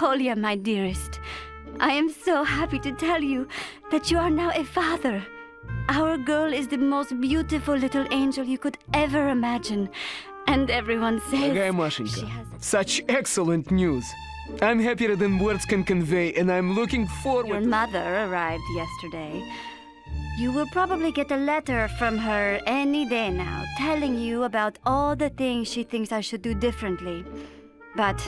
Kolya, my dearest. I am so happy to tell you that you are now a father. Our girl is the most beautiful little angel you could ever imagine. And everyone says Дорогая Машенька, such excellent news. I'm happier than words can convey, and I'm looking forward. Your mother arrived yesterday. You will probably get a letter from her any day now, telling you about all the things she thinks I should do differently. But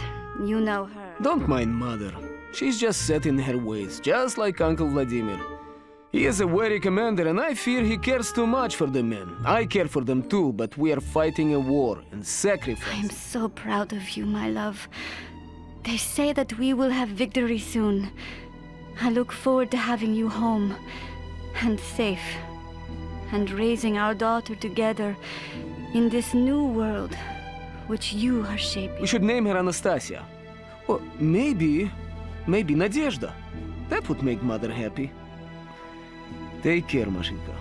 you know her. Don't mind Mother. She's just set in her ways, just like Uncle Vladimir. He is a wary commander, and I fear he cares too much for the men. I care for them too, but we are fighting a war and sacrifice. I am so proud of you, my love. They say that we will have victory soon. I look forward to having you home, and safe, and raising our daughter together in this new world which you are shaping. We should name her Anastasia. Or maybe Nadezhda. That would make Mother happy. Take care, Mashenka.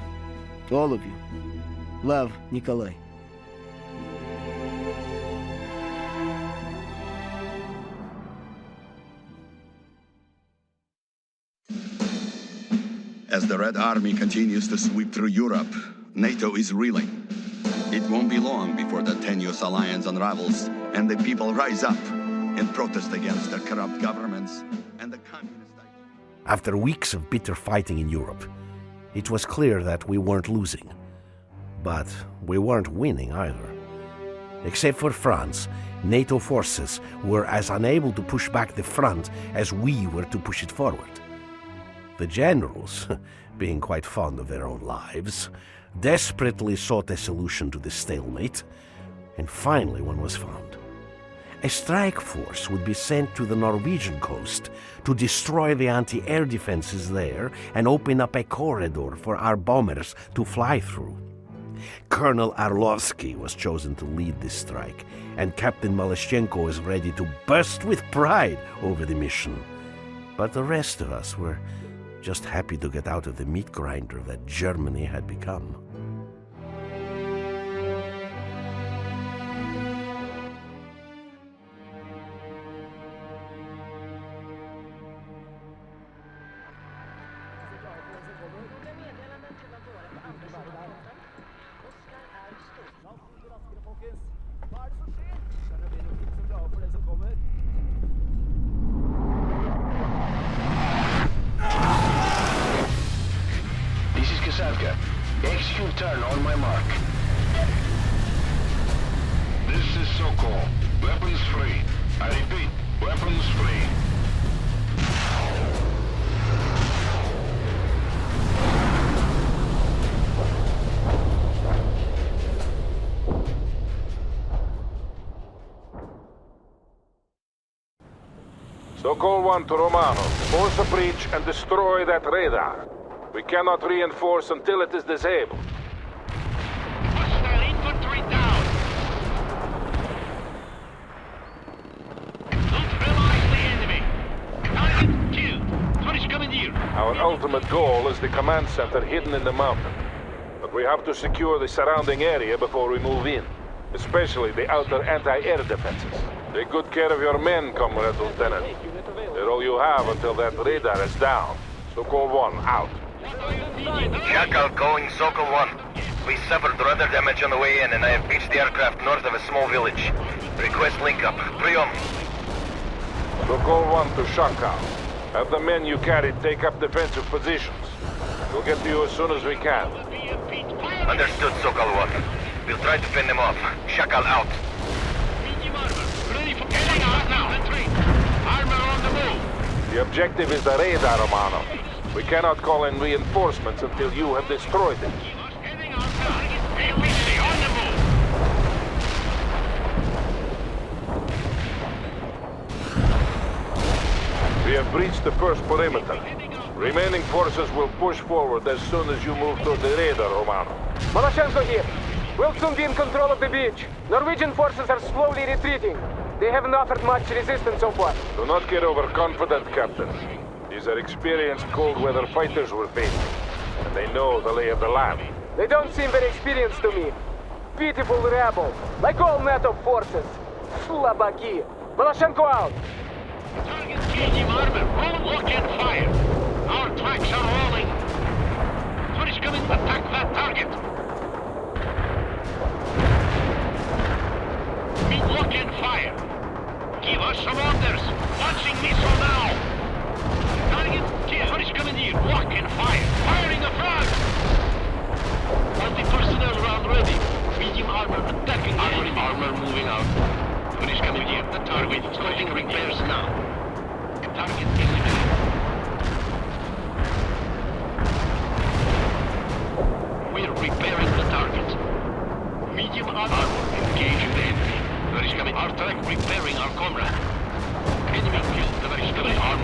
All of you. Love, Nikolai. As the Red Army continues to sweep through Europe, NATO is reeling. It won't be long before the tenuous alliance unravels and the people rise up in protest against their corrupt governments and the communist ideas. After weeks of bitter fighting in Europe, it was clear that we weren't losing. But we weren't winning either. Except for France, NATO forces were as unable to push back the front as we were to push it forward. The generals, being quite fond of their own lives, desperately sought a solution to the stalemate, and finally one was found. A strike force would be sent to the Norwegian coast to destroy the anti-air defenses there and open up a corridor for our bombers to fly through. Colonel Arlovsky was chosen to lead this strike, and Captain Malashchenko was ready to burst with pride over the mission. But the rest of us were just happy to get out of the meat grinder that Germany had become. Execute turn on my mark. This is Sokol. Weapons free. I repeat, weapons free. Sokol 1 to Romano. Force a breach and destroy that radar. We cannot reinforce until it is disabled. Hostile infantry down! Neutralize the enemy! Target killed! Tonnage commandeer! Our ultimate goal is the command center hidden in the mountain. But we have to secure the surrounding area before we move in. Especially the outer anti-air defenses. Take good care of your men, Comrade Lieutenant. They're all you have until that radar is down. Sokol 1, out. Jackal going Sokol 1. We suffered rudder damage on the way in, and I have beached the aircraft north of a small village. Request link-up. Priom. Sokol 1 to Shakal. Have the men you carried take up defensive positions. We'll get to you as soon as we can. Understood, Sokol 1. We'll try to fend them off. Shakal out. The objective is the radar, Romano. We cannot call in reinforcements until you have destroyed it. We have breached the first perimeter. Remaining forces will push forward as soon as you move toward the radar, Romano. Malashchenko here. We'll soon be in control of the beach. Norwegian forces are slowly retreating. They haven't offered much resistance so far. Do not get overconfident, Captain. These are experienced cold-weather fighters we're facing, and they know the lay of the land. They don't seem very experienced to me. Pitiful rabble, like all NATO forces. Slabaki. Malashchenko out. Target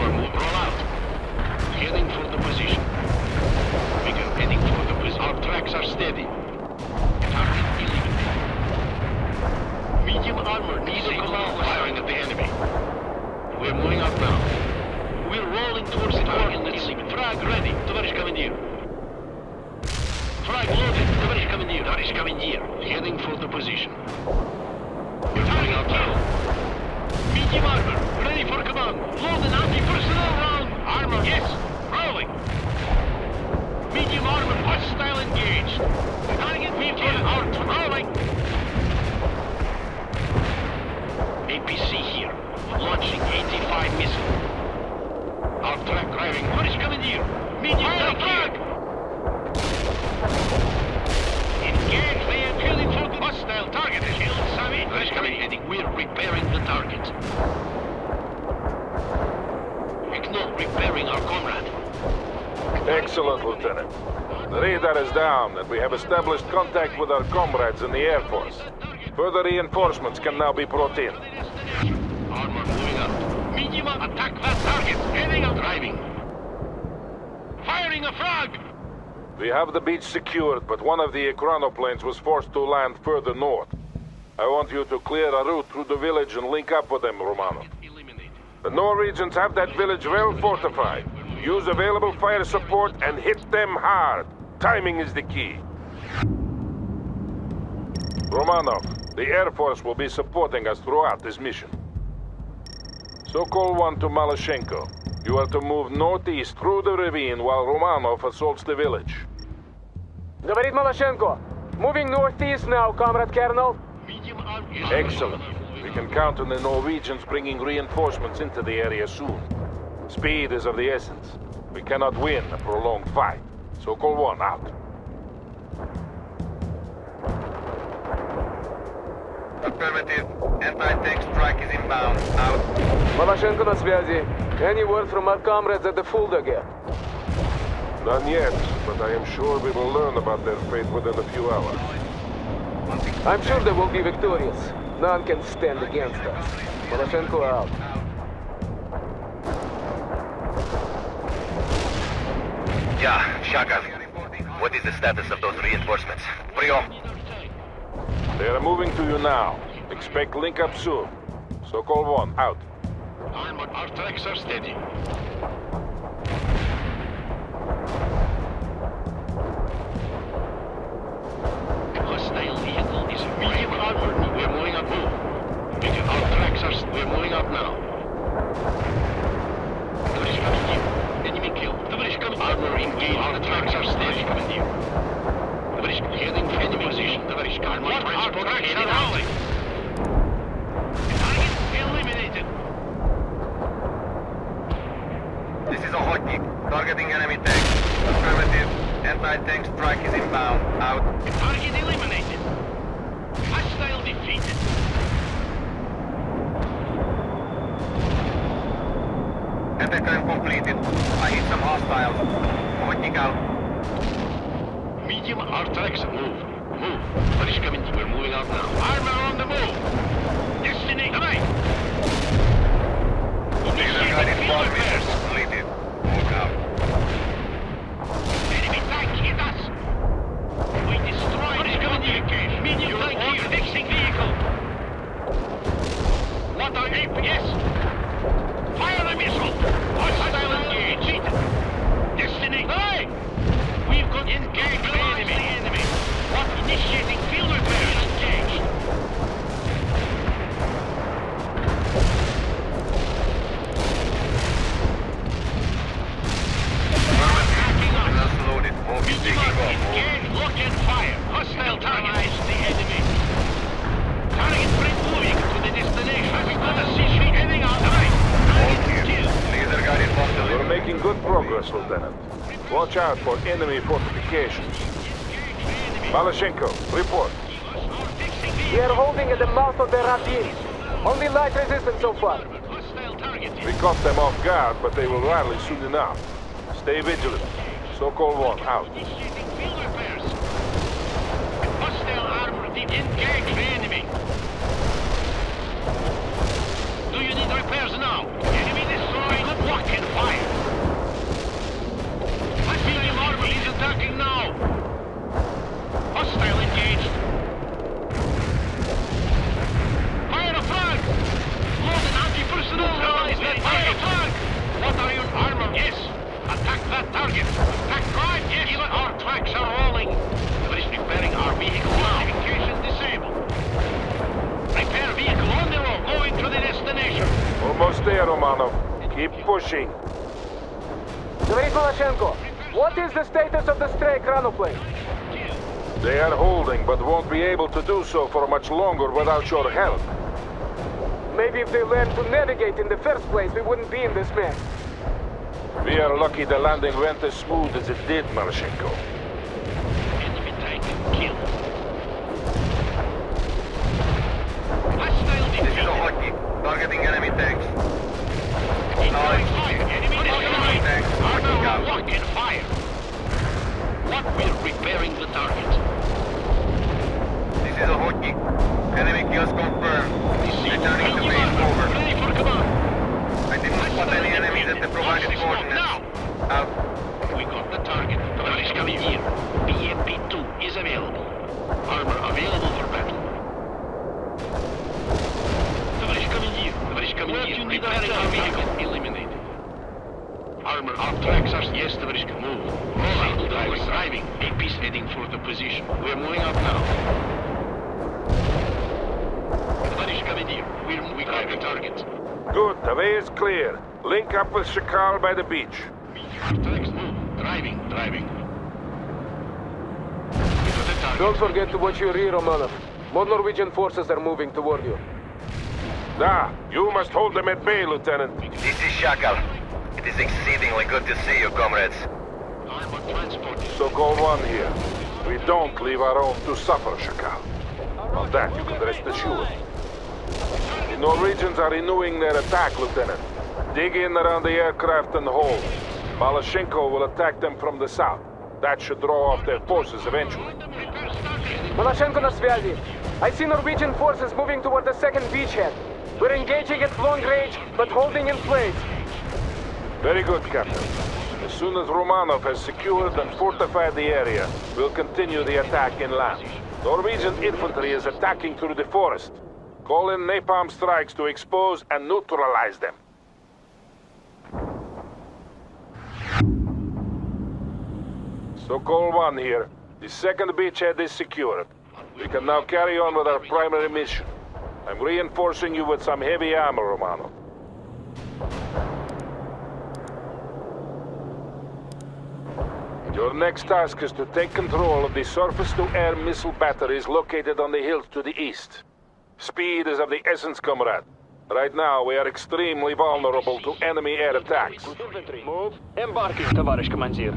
Alpha, move, roll out. Heading for the position. Vigor, heading for the position. Our tracks are steady. Target eliminated. Medium armor, neither command firing at the enemy. We're moving up now. We're rolling towards the coordinates. Frag ready, товарищ командир. Frag loaded, товарищ командир. Товарищ командир. Heading for the position. We're moving up now. Medium armor, ready for command. Load an anti-personnel round. Armor, yes. Rolling. Medium armor, hostile engaged. Target medium out. Rolling. APC here. Launching 85 missile. Our track driving. Товарищ командир. Medium tank here. Engage. They are killing for the hostile target. Killed Sami. Товарищ командир. We're repairing the target. Ignore repairing our comrade. Excellent, Lieutenant. The radar is down, and we have established contact with our comrades in the Air Force. Further reinforcements can now be brought in. Armor moving up. Medium attack that target. Heading up. Driving. Firing a frag! We have the beach secured, but one of the chronoplanes was forced to land further north. I want you to clear a route through the village and link up with them, Romano. The Norwegians have that village well fortified. Use available fire support and hit them hard. Timing is the key. Romanov, the Air Force will be supporting us throughout this mission. Sokol 1 to Maloshenko. You are to move northeast through the ravine while Romanov assaults the village. Говорит Малашенко. Moving northeast now, Comrade Colonel. Excellent. We can count on the Norwegians bringing reinforcements into the area soon. Speed is of the essence. We cannot win a prolonged fight. Sokol 1 out. Affirmative. Anti-tank strike is inbound. Out. Малашенко на связи. Any word from our comrades at the Fulda yet? None yet, but I am sure we will learn about their fate within a few hours. I'm sure they will be victorious. None can stand against us. Malashенko out. Yeah, Shaka. What is the status of those reinforcements? Priom. They are moving to you now. Expect link-up soon. Sokol 1 out. Our tracks are steady. Hostile vehicle is medium armored. We're moving up. Move. Our tracks are... We're moving up now. Товарищ командир. Enemy kill. Товарищ командир. Armor engaged. Our tracks are steady. Командир. Товарищ, heading for enemy position. Товарищ командир. Our tracks are rolling. Target eliminated. This is a hotkey. Targeting enemy tank. Affirmative. Anti-tank strike is inbound. Out. Target eliminated. Hostile defeated. Attack time completed. I hit some hostiles. Hotkey out. Medium, our tracks move. Move. Tоварищ командир, we're moving out now. Armor on the move. Destiny, давай. Initiating field repairs. Completed. Move out. Enemy tank hit us. We destroyed the communication. Medium tank here. Fixing vehicle. What are APS? Fire the missile. Hostile engaged. Destiny. Hey! We've got engaged the enemy. What? Initiating field repairs. Engaged. Attacking us. That's loaded. Move is taking off. Engage, lock and fire. Hostile target. The enemy. Target moving to the destination. We've got a CC heading out. Right. Target killed. Laser guided bomb We're making good progress, Lieutenant. Watch out for enemy fortifications. Maloshenko, report. We are holding at the mouth of the ravine. Only light resistance so far. We caught them off guard, but they will rally soon enough. Stay vigilant. Sokol 1 out. Hostile armor deep. Engage the enemy. Do you need repairs now? Enemy destroyed. Good luck. pushing. Tоварищ Maloshenko, what is the status of the stray chronoplane? They are holding, but won't be able to do so for much longer without your help. Maybe if they learned to navigate in the first place, we wouldn't be in this mess. We are lucky the landing went as smooth as it did, Maloshenko. Enemy tank killed. Hostile defeated. This is a hotkey. Targeting enemy tanks. Enemy tanks. Lock and fire. What we're repairing the target. This is a hotkey. Enemy kills confirmed. Returning to base over. Ready for command. I didn't spot any enemies at the provided coordinates. Out. We got the target. Tavarish coming here. Ep.11 is available. Armor available for battle. Tavarish coming here. Tavarish coming here. Repairing our vehicle. Eliminated. Armor out tracks are... Yes, Tavarish can move. Roll out. Drivers driving. AP's heading for the position. We're moving out now. Tavarish coming here. We got the target. Good, the way is clear. Link up with Shakal by the beach. Our tracks move. Driving. We got the target. Don't forget to watch your rear, Romanov. More Norwegian forces are moving toward you. You must hold them at bay, Lieutenant. This is Shakal. It is exceedingly good to see you, comrades. Armor transport. So-called one here. We don't leave our own to suffer, Shakal. Of that you can rest assured. The Norwegians are renewing their attack, Lieutenant. Dig in around the aircraft and hold. Maloshenko will attack them from the south. That should draw off their forces eventually. Maloshenko na связи. I see Norwegian forces moving toward the second beachhead. We're engaging at long range, but holding in place. Very good, Captain. As soon as Romanov has secured and fortified the area, we'll continue the attack inland. Norwegian infantry is attacking through the forest. Call in napalm strikes to expose and neutralize them. So-called one here. The second beachhead is secured. We can now carry on with our primary mission. I'm reinforcing you with some heavy armor, Romano. Your next task is to take control of the surface-to-air missile batteries located on the hills to the east. Speed is of the essence, comrade. Right now, we are extremely vulnerable to enemy air attacks. Infantry, move. Embarking, товарищ командир.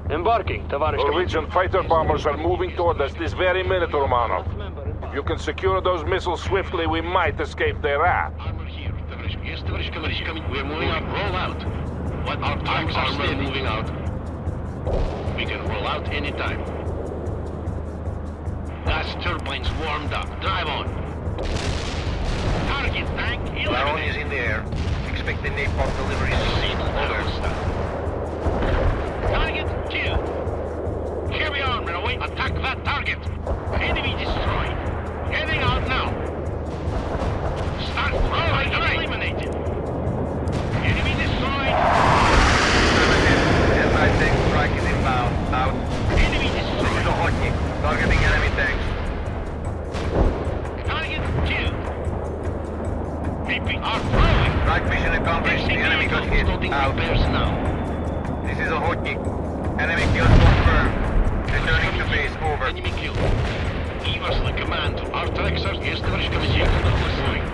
Embarking, товарищ Norwegian fighter bombers are moving toward us this very minute, Romanov. If you can secure those missiles swiftly, we might escape their wrath. Armor here. Yes, Tavarish coming. We're moving out. Roll out. What our tanks are still moving out. We can roll out anytime. Gas turbines warmed up. Drive on. Target tank eliminated. Baron is in the air. Expect the napalm deliveries soon. Over. Target killed. Heavy armor away. Attack that target. Enemy destroyed. Heading out now. Start rolling. Eliminated. Enemy destroyed. Anti-tank strike is inbound. Out. Enemy destroyed. This is a hotkey. Targeting enemy tanks. Target killed. Are throwing. Strike mission accomplished. The enemy got hit. Out. Now. This is a hotkey. Enemy kills confirmed. Returning to base. Over. Enemy killed. Give us the command. Our tracks are... Yes, товарищ командир.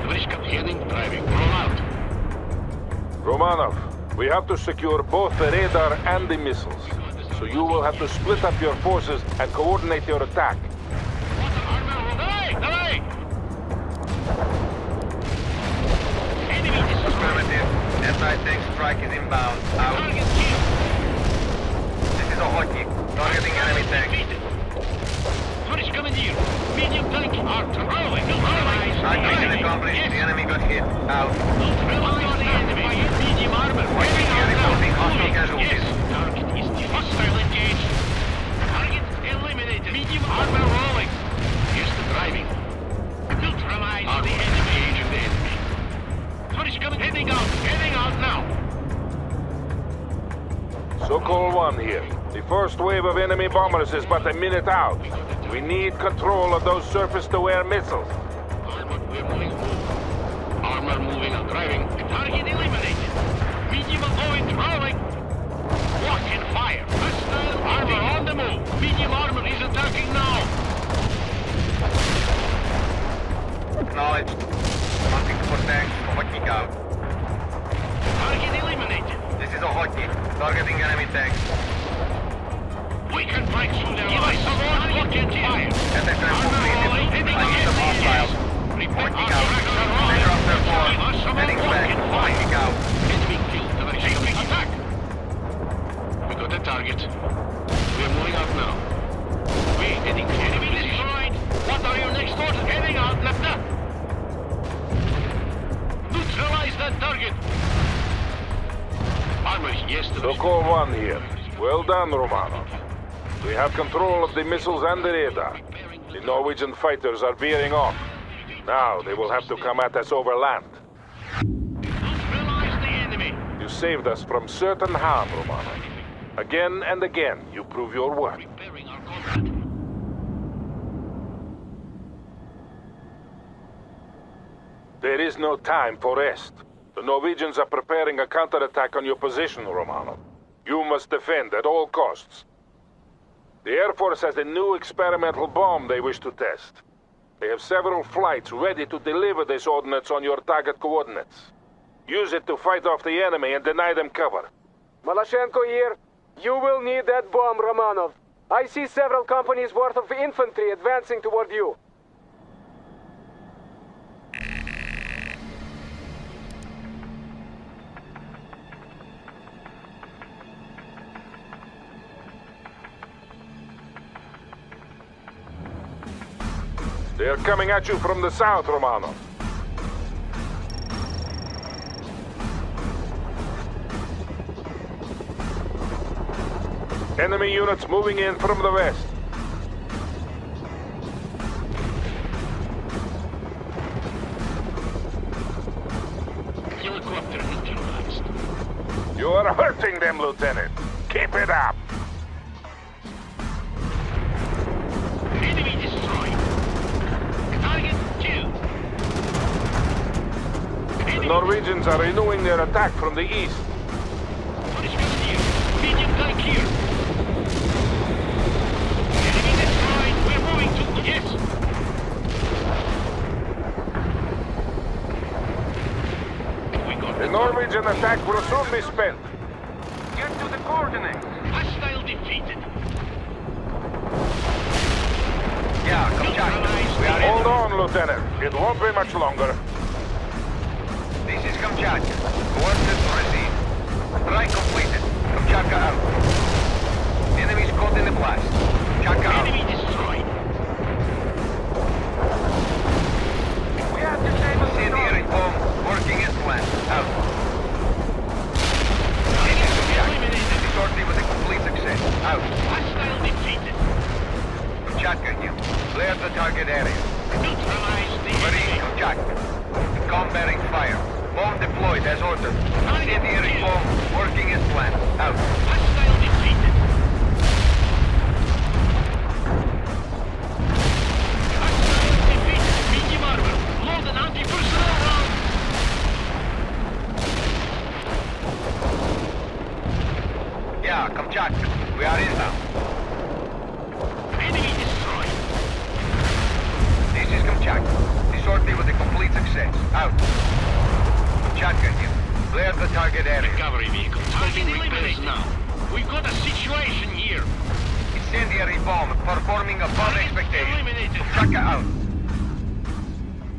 Товарищ heading, driving. Roll out. Romanov, we have to secure both the radar and the missiles. So you will have to split up your forces and coordinate your attack. Давай! Enemy affirmative. Anti-tank strike is inbound. Out. Target killed. This is a hotkey. Targeting enemy tank. Tavarish commandeer. Medium tank are throwing. Strike mission accomplished. The enemy got hit. Out. Rely on the enemy. Medium armor. Reporting hostile casualties. Target is hostile engaged. Target eliminated. Medium armor rolling. Here's the driving. Neutralize the enemy. Engage the enemy. Tavarish coming. Heading out now. So-called one here. The first wave of enemy bombers is but a minute out. We need control of those surface-to-air missiles. Armor, we're moving. Armor armor moving and driving. Target eliminated. Medium going rolling. Lock and fire. Hostile armor on the move. Medium armor is attacking now. Acknowledged. Hunting for tanks. Hotkey out. Target eliminated. This is a hotkey. Targeting enemy tanks. We can break through their lines. Give us some more lock and fire. SSM completed. I need some hostiles. Hotkey out. Measure up their force. Heading back. Hotkey out. Enemy killed. Taking attack. We got the target. We're moving out now. We're heading to enemy destroyed. What are your next orders? Heading out, Lieutenant. Neutralize that target. Armor, yes, to the... Sokol 1 here. Well done, Romanov. We have control of the missiles and the radar. The Norwegian fighters are veering off. Now they will have to come at us over land. Neutralize the enemy. You saved us from certain harm, Romanov. Again and again, you prove your worth. Preparing our combat. There is no time for rest. The Norwegians are preparing a counterattack on your position, Romanov. You must defend at all costs. The Air Force has a new experimental bomb they wish to test. They have several flights ready to deliver this ordnance on your target coordinates. Use it to fight off the enemy and deny them cover. Malashenko here. You will need that bomb, Romanov. I see several companies worth of infantry advancing toward you. They are coming at you from the south, Romanov. Enemy units moving in from the west. Helicopter neutralized. You are hurting them, Lieutenant. Keep it up. Enemy destroyed. Target killed. The Norwegians are renewing their attack from the east. What is coming here? Medium tank here. Enemy destroyed. We're moving to... Yes. We got The Norwegian attack will soon be spent. Get to the coordinates. hostile defeated. Yeah, Kamchatka. We are Hold on, Lieutenant. It won't be much longer. This is Kamchatka. Coordinates received. Strike completed. Kamchatka out. Enemies caught in the blast. Kamchatka out. Enemy destroyed. We have to save us. Incendiary bomb. Working as planned. Out. This is Kamchatka. Eliminated. The sortie was a complete success. Out. Hostile defeated. Kamchatka new. Clear the target area. Neutralize the Ready, enemy. Kamchatka. Combat bearing fire. Bomb deployed as ordered. Incendiary bomb. Working as planned. Out. Hostile defeated. Hostile defeated. Medium armor. Load an anti-personnel round. Yeah, Kamchatka. We are in now. Enemy destroyed. This is Kamchatka. The sortie was a complete success. Out. Kamchatka new. Clear the target area. Recovery vehicle. Target eliminated now. We've got a situation here. Incendiary bomb performing above Target expectations. eliminated. Kamchatka out.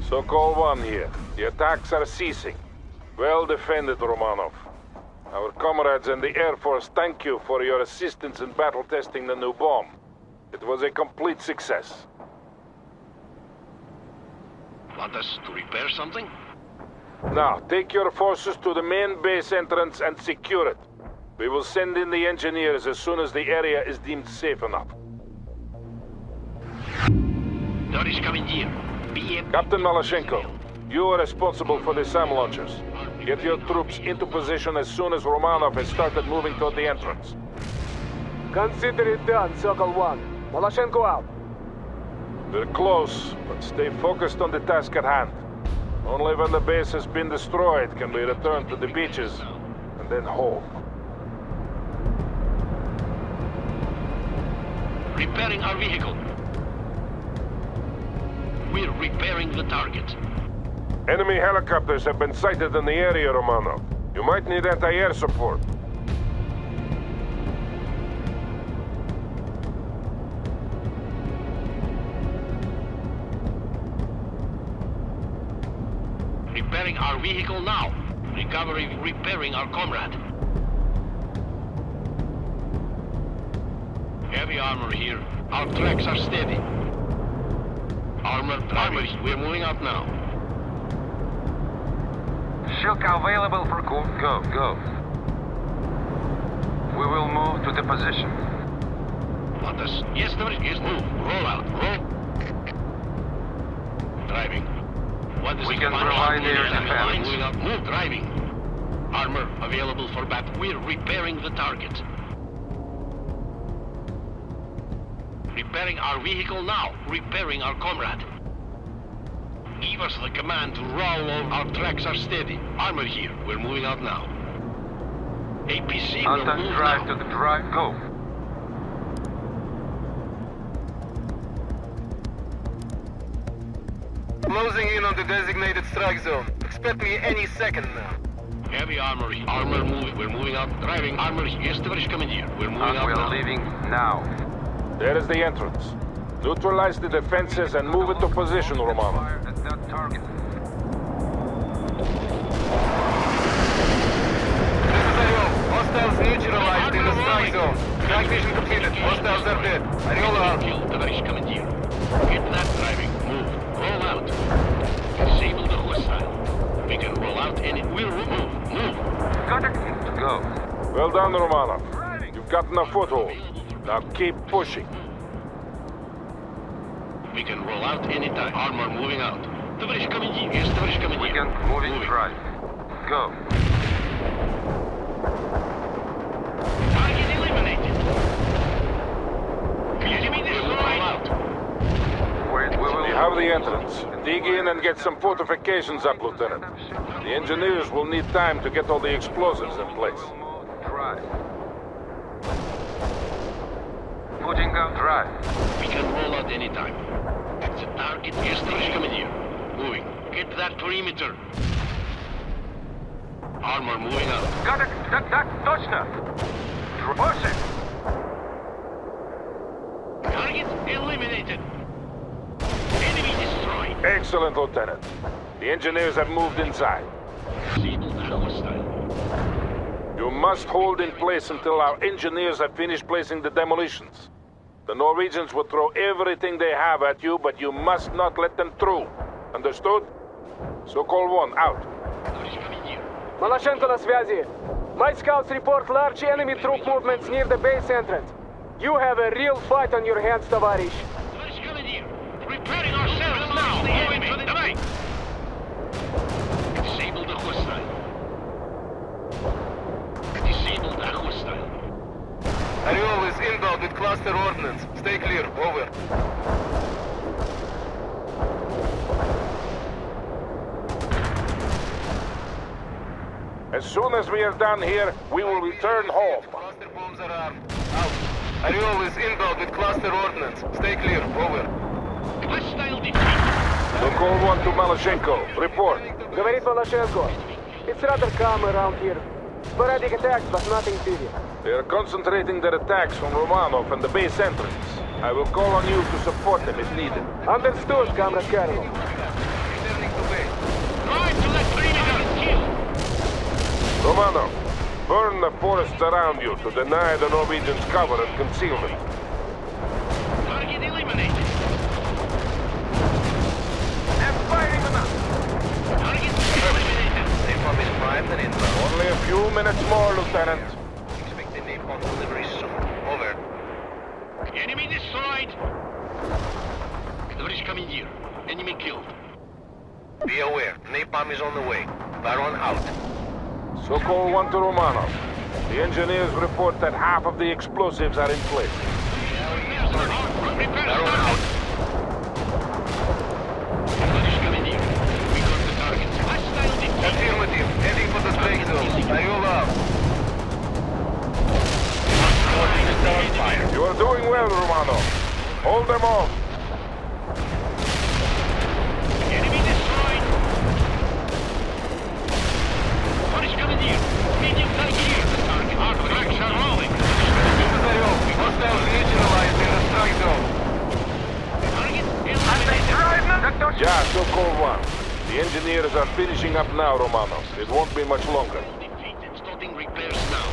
Sokol 1 here. The attacks are ceasing. Well defended, Romanov. Our comrades in the Air Force thank you for your assistance in battle testing the new bomb. It was a complete success. Want us to repair something? Now, take your forces to the main base entrance and secure it. We will send in the engineers as soon as the area is deemed safe enough. There is coming here. Captain Malashenko, you are responsible for the SAM launchers. Get your troops into position as soon as Romanov has started moving toward the entrance. Consider it done, Sokol 1. Malashenko out. We're close, but stay focused on the task at hand. Only when the base has been destroyed can we return to the beaches, and then home. Repairing our vehicle. We're repairing the target. Enemy helicopters have been sighted in the area, Romano. You might need anti-air support. Repairing our vehicle now. Repairing our comrade. Heavy armor here. Our tracks are steady. Armor, we're moving out now. Shilka available for go. Go. We will move to the position. Want us? Yes, move. Roll out. Roll. Driving. We can provide air defense. Moving out. Move. Driving. Armor available for battle. We're repairing the target. Repairing our vehicle now. Repairing our comrade. Give us the command to roll over. Our tracks are steady. Armor here. We're moving out now. APC will move drive now. to the drive. Go. Closing in on the designated strike zone. Expect me any second now. Heavy armor. Armor moving. We're moving out. Driving. Armor. Yes, товарищ командир. We're moving out We're now. leaving now. There is the entrance. Neutralize the defenses and move into position, Romano. Fire at that target. This is Ariel. Hostiles neutralized in the strike zone. Strike mission completed. Hostiles are dead. Ariel out. Kill, товарищ командир. Get that driving. Move. Roll out. Disable the hostile. We can roll out and we'll move. Move. Got it. Go. Well done, Romano. You've gotten a foothold. Now keep pushing. We can roll out anytime. Armor moving out. Товарищ командир. Yes, товарищ командир. We can moving drive. Go. Target eliminated. Enemy destroyed. Out. We have the entrance. Dig in and get some fortifications up, Lieutenant. The engineers will need time to get all the explosives in place. Drive. Putting out drive. We can roll out anytime. The target. Yes, товарищ командир. Moving. Get that perimeter. Armor moving out. Got it. Так, точно. Push it. Target eliminated. Enemy destroyed. Excellent, Lieutenant. The engineers have moved inside. Disable that hostile. You must hold in place until our engineers have finished placing the demolitions. The Norwegians will throw everything they have at you, but you must not let them through. Understood? Sokol 1, out. Товарищ командир. Maloshenko на связи. My scouts report large enemy troop movements near the base entrance. You have a real fight on your hands, товарищ. Товарищ командир. Preparing ourselves now. Moving to the right. Disable the hostile. Disable that hostile. Ariel is inbound with cluster ordnance. Stay clear. Over. As soon as we are done here, we will return home. Cluster bombs are armed. Out. Ariel is inbound with cluster ordnance. Stay clear. Over. Hostile defeated. Sokol 1 to Maloshenko. Report. Говорит Малошенко. It's rather calm around here. Sporadic attacks, but nothing serious. They are concentrating their attacks on Romanov and the base entrance. I will call on you to support them if needed. Understood, Comrade Colonel. Try to let perimeter kill. Romanov, burn the forests around you to deny the Norwegians cover and concealment. Target eliminated. I'm firing them up. Target eliminated. Napalm is primed and inbound. Only a few minutes more, Lieutenant. Expect the napalm delivery soon. Over. Enemy destroyed. Товарищ командир. Enemy killed. Be aware. Napalm is on the way. Baron out. Sokol 1 to Romanov. The engineers report that half of the explosives are in place. Baron out. Товарищ командир. We got the target. Affirmative. Heading for the strike zone. Are you allowed? You are doing well, Romano. Hold them off. Enemy destroyed. What is coming here? Medium tank here. Our tracks are rolling. This is Orel. Hostiles neutralized in the strike zone. Target eliminated. Yeah, so call one. The engineers are finishing up now, Romano. It won't be much longer. Defeated. Starting repairs now.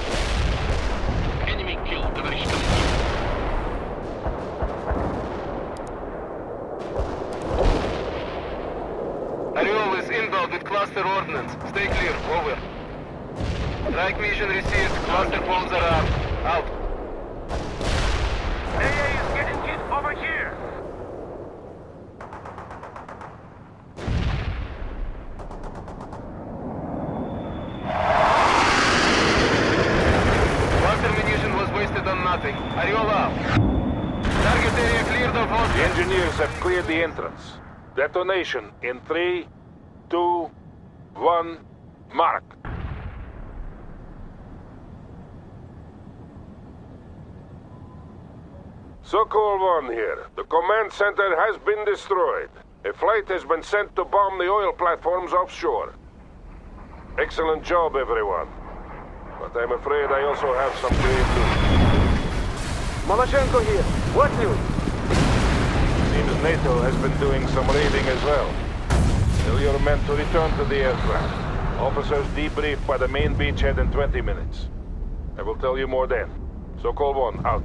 Enemy killed. The British coming here. Orel is inbound with cluster ordnance. Stay clear. Over. Strike mission received. Cluster bombs are armed. Out. AA is getting hit over here. Cluster munition was wasted on nothing. Are you allowed? Target area cleared of The hostiles. engineers have cleared the entrance. Detonation in 3, 2, 1, mark. Sokol 1 here. The command center has been destroyed. A flight has been sent to bomb the oil platforms offshore. Excellent job, everyone. But I'm afraid I also have some grave news. Malachenko here. What news? Seems NATO has been doing some raiding as well. Tell your men to return to the aircraft. Officers debrief by the main beachhead in 20 minutes. I will tell you more then. Sokol 1, out.